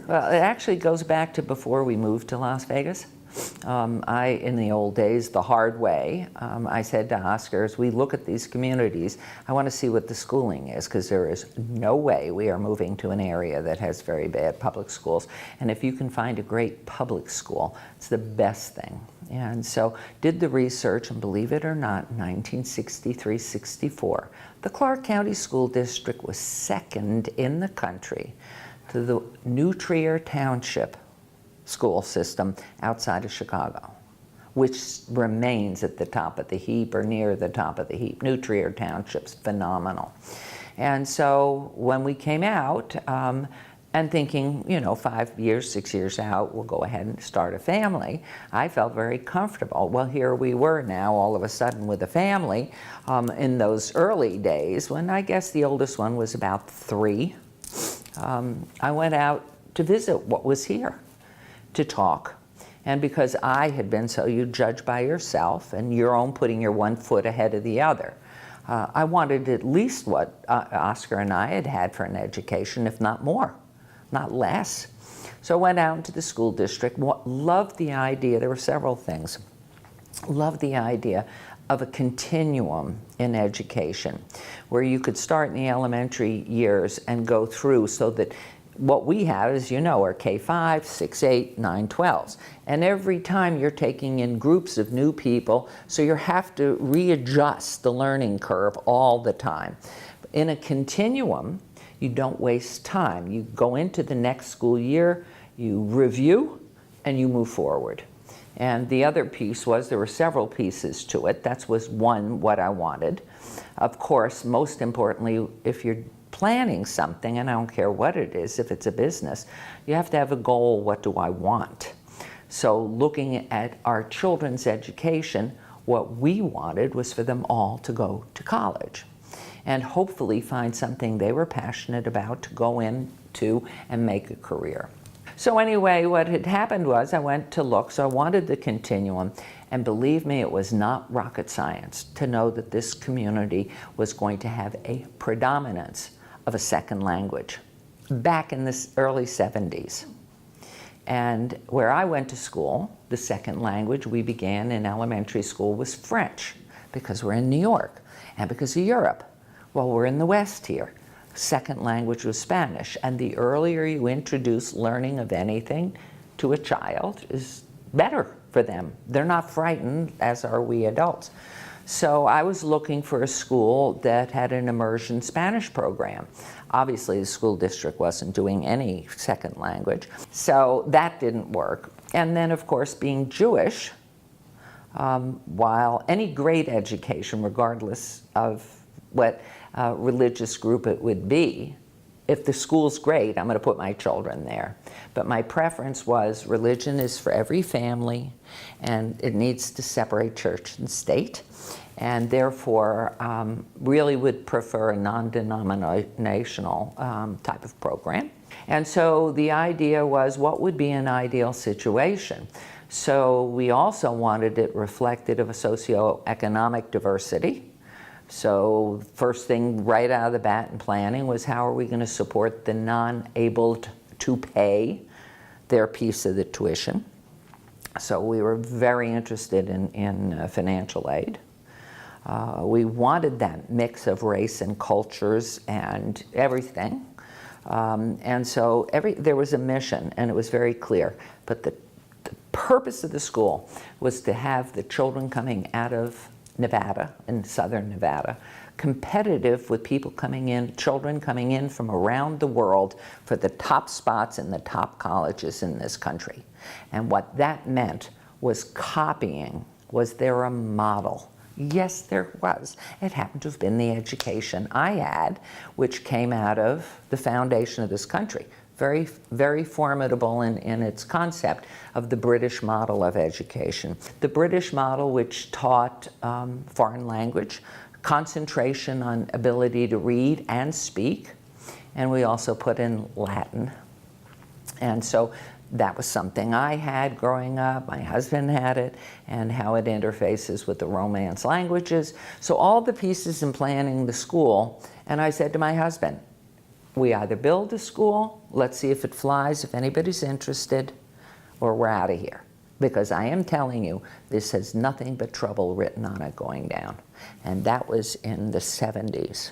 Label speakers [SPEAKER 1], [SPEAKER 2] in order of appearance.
[SPEAKER 1] Well, it actually goes back to before we moved to Las Vegas. In the old days, the hard way, I said to Oscar, as we look at these communities, I want to see what the schooling is, because there is no way we are moving to an area that has very bad public schools. And if you can find a great public school, it's the best thing. And so did the research, and believe it or not, in 1963-64, the Clark County School District was second in the country to the New Trier Township school system outside of Chicago, which remains at the top of the heap or near the top of the heap. New Trier Township's phenomenal. And so when we came out, and thinking, 5 years, 6 years out, we'll go ahead and start a family, I felt very comfortable. Well, here we were now all of a sudden with a family in those early days when I guess the oldest one was about 3. I went out to visit what was here, to talk. And because I had been so, you judge by yourself and your own putting your one foot ahead of the other. I wanted at least what Oscar and I had had for an education, if not more, not less. So I went out into the school district, loved the idea, there were several things. Loved the idea of a continuum in education, where you could start in the elementary years and go through, so that what we have, as you know, are K-5, 6, 8, 9, 12s. And every time you're taking in groups of new people, so you have to readjust the learning curve all the time. In a continuum, you don't waste time. You go into the next school year, you review, and you move forward. And the other piece was, there were several pieces to it. That was one, what I wanted. Of course, most importantly, if you're planning something, and I don't care what it is, if it's a business, you have to have a goal. What do I want? So looking at our children's education, what we wanted was for them all to go to college and hopefully find something they were passionate about to go into and make a career. So anyway, what had happened was I went to look, so I wanted the continuum, and believe me, it was not rocket science to know that this community was going to have a predominance of a second language back in the early 70s. And where I went to school, the second language we began in elementary school was French, because we're in New York, and because of Europe. Well, we're in the West here. Second language was Spanish, and the earlier you introduce learning of anything to a child is better for them. They're not frightened, as are we adults. So I was looking for a school that had an immersion Spanish program. Obviously, the school district wasn't doing any second language, so that didn't work. And then, of course, being Jewish, while any great education, regardless of what religious group it would be, if the school's great, I'm going to put my children there. But my preference was religion is for every family, and it needs to separate church and state, and therefore really would prefer a non-denominational type of program. And so the idea was, what would be an ideal situation? So we also wanted it reflected of a socioeconomic diversity. So first thing right out of the bat in planning was, how are we going to support the non-able to pay their piece of the tuition? So we were very interested in financial aid. We wanted that mix of race and cultures and everything. And so there was a mission, and it was very clear. But the purpose of the school was to have the children coming out of Nevada, in southern Nevada, competitive with people coming in, children coming in from around the world for the top spots in the top colleges in this country. And what that meant was copying. Was there a model? Yes, there was. It happened to have been the education I had, which came out of the foundation of this country. Very, very formidable in its concept of the British model of education. The British model, which taught foreign language, concentration on ability to read and speak, and we also put in Latin. And so that was something I had growing up, my husband had it, and how it interfaces with the Romance languages. So all the pieces in planning the school, and I said to my husband, We either build a school, let's see if it flies, if anybody's interested, or we're out of here. Because I am telling you, this has nothing but trouble written on it going down. And that was in the 70s.